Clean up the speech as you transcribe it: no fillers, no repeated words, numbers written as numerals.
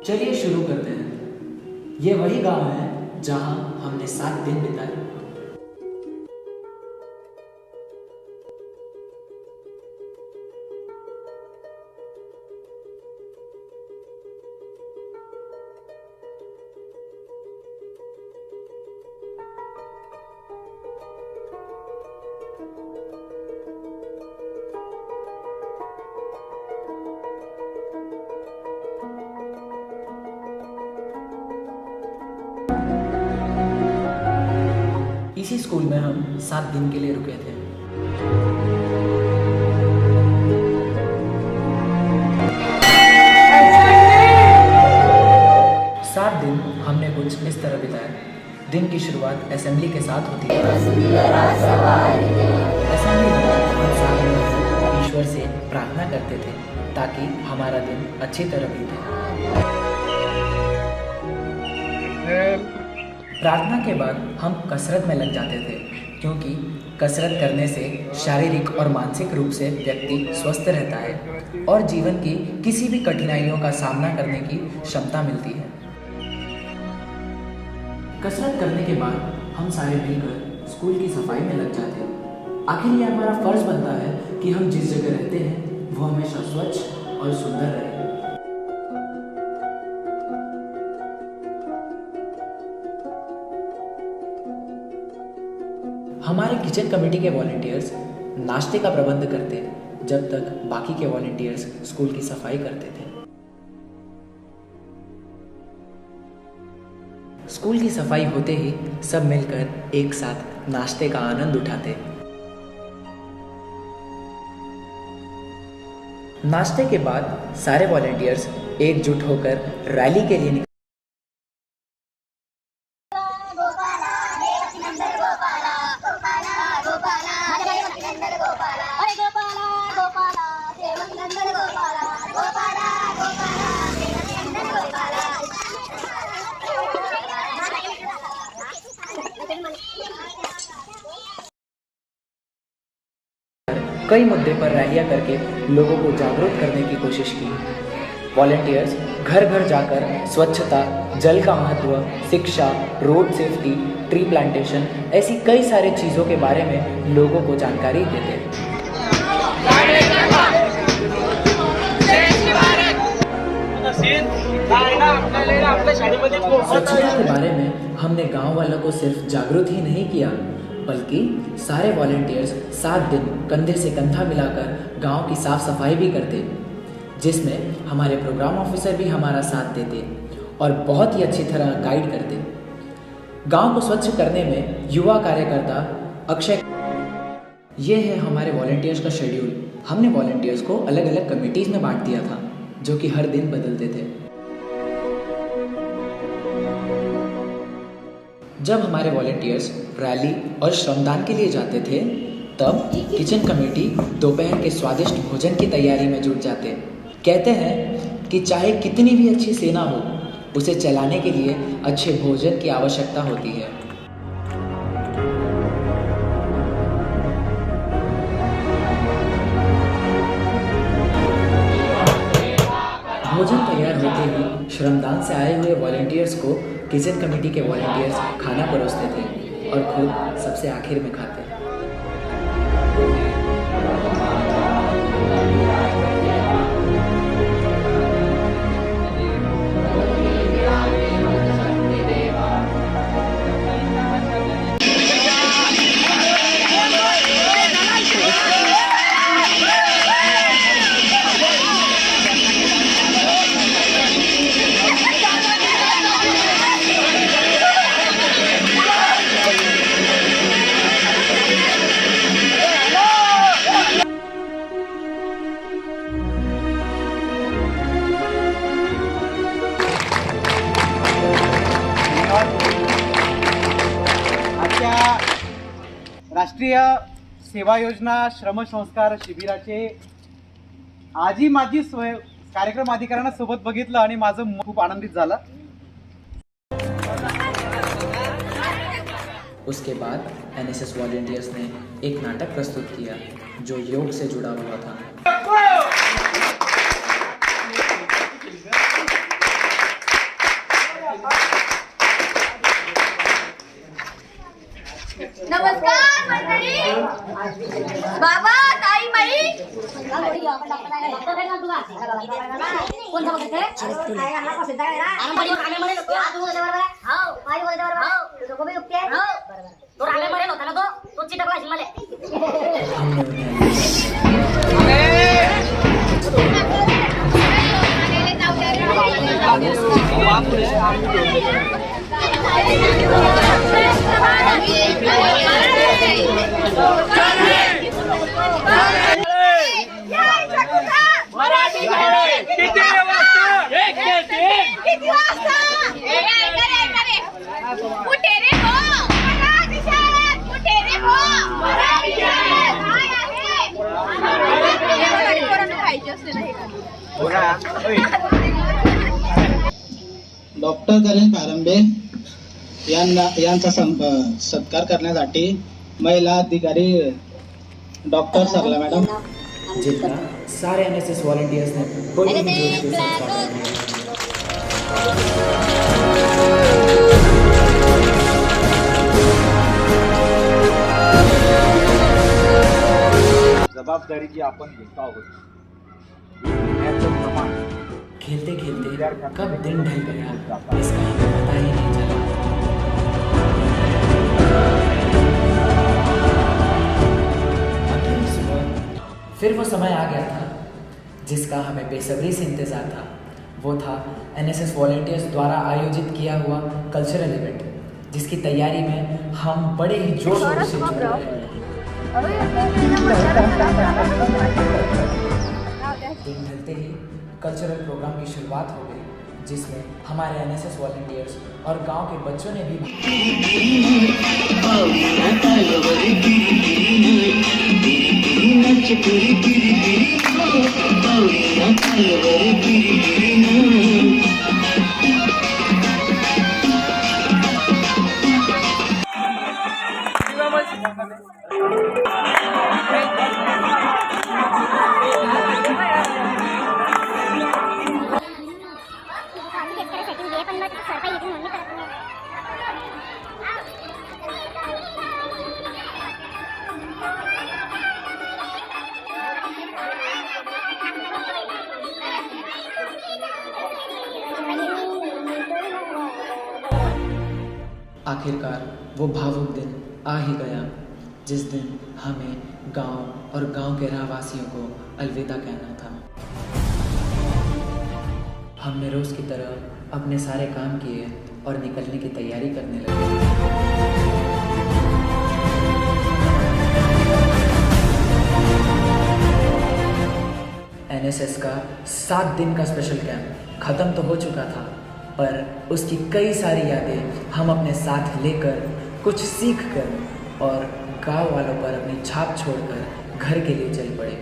चलिए शुरू करते हैं। ये वही गांव है जहां हमने 7 दिन बिताए। इसी स्कूल में हम 7 दिन के लिए रुके थे। सात दिन हमने कुछ इस तरह बिताए। दिन की शुरुआत असेंबली के साथ होती है। असेंबली में हम साथ में ईश्वर से प्रार्थना करते थे ताकि हमारा दिन अच्छी तरह बीते। प्रार्थना के बाद हम कसरत में लग जाते थे, क्योंकि कसरत करने से शारीरिक और मानसिक रूप से व्यक्ति स्वस्थ रहता है और जीवन की किसी भी कठिनाइयों का सामना करने की क्षमता मिलती है। कसरत करने के बाद हम सारे मिलकर स्कूल की सफाई में लग जाते हैं। आखिर ये हमारा फर्ज बनता है कि हम जिस जगह रहते हैं वो हमेशा स्वच्छ और सुंदर रहे। हमारे किचन कमेटी के वॉलंटियर्स नाश्ते का प्रबंध करते जब तक बाकी के वॉलंटियर्स स्कूल की सफाई करते थे। स्कूल की सफाई होते ही सब मिलकर एक साथ नाश्ते का आनंद उठाते। नाश्ते के बाद सारे वॉलंटियर्स एकजुट होकर रैली के लिए कई मुद्दे पर रैलियां करके लोगों को जागरूक करने की कोशिश की। वॉलंटियर्स घर घर जाकर स्वच्छता, जल का महत्व, शिक्षा, रोड सेफ्टी, ट्री प्लांटेशन ऐसी कई सारी चीज़ों के बारे में लोगों को जानकारी देते। स्वच्छता के बारे में हमने गांव वालों को सिर्फ जागरूक ही नहीं किया, बल्कि सारे वॉलंटियर्स 7 दिन कंधे से कंधा मिलाकर गांव की साफ सफाई भी करते, जिसमें हमारे प्रोग्राम ऑफिसर भी हमारा साथ देते और बहुत ही अच्छी तरह गाइड करते। गांव को स्वच्छ करने में युवा कार्यकर्ता अक्षय। ये है हमारे वॉलंटियर्स का शेड्यूल। हमने वॉलंटियर्स को अलग अलग कमिटीज़ में बांट दिया था, जो कि हर दिन बदलते थे। जब हमारे वॉलंटियर्स रैली और श्रमदान के लिए जाते थे, तब किचन कमेटी दोपहर के स्वादिष्ट भोजन की तैयारी में जुट जाते। कहते हैं कि चाहे कितनी भी अच्छी सेना हो, उसे चलाने के लिए अच्छे भोजन की आवश्यकता होती है। भोजन तैयार होते ही श्रमदान से आए हुए वॉलंटियर्स को किचन कमेटी के वॉलंटियर्स खाना परोसते थे और खुद सबसे आखिर में खाते। राष्ट्रीय सेवा योजना श्रमसंस्कार शिबिराचे आजी माझी कार्यक्रम अधिकाऱ्यांसोबत बघितलं आणि माझं खूप आनंदित झालं। उसके बाद एनएसएस वॉलंटियर्स ने एक नाटक प्रस्तुत किया जो योग से जुड़ा हुआ था। डॉक्टर करण पारंबे यांचा सत्कार करण्यासाठी महिला अधिकारी डॉक्टर सरला मॅडम जितना सारे एनएसएस वॉलंटियर्स ने बड़ी ही जोश के साथ स्वागत किया। जबाबदारी जी आपण घेत आहोत याचं प्रमाण खेलते खेलते कब दिन ढल गया इसका हमें पता ही नहीं चला। अगली सुबह फिर वो समय आ गया था जिसका हमें बेसब्री से इंतजार था। वो था एनएसएस वॉलंटियर्स द्वारा आयोजित किया हुआ कल्चरल इवेंट, जिसकी तैयारी में हम बड़े ही जोश और से जुट रहे। दिन ढलते ही कल्चरल प्रोग्राम की शुरुआत हो गई, जिसमें हमारे एनएसएस वॉलंटियर्स और गांव के बच्चों ने भी आखिरकार वो भावुक दिन आ ही गया, जिस दिन हमें गांव और गांव के रहवासियों को अलविदा कहना था। हमने रोज की तरह अपने सारे काम किए और निकलने की तैयारी करने लगे। एनएसएस का 7 दिन का स्पेशल कैंप खत्म तो हो चुका था, पर उसकी कई सारी यादें हम अपने साथ लेकर, कुछ सीख कर और गांव वालों पर अपनी छाप छोड़कर घर के लिए चल पड़े।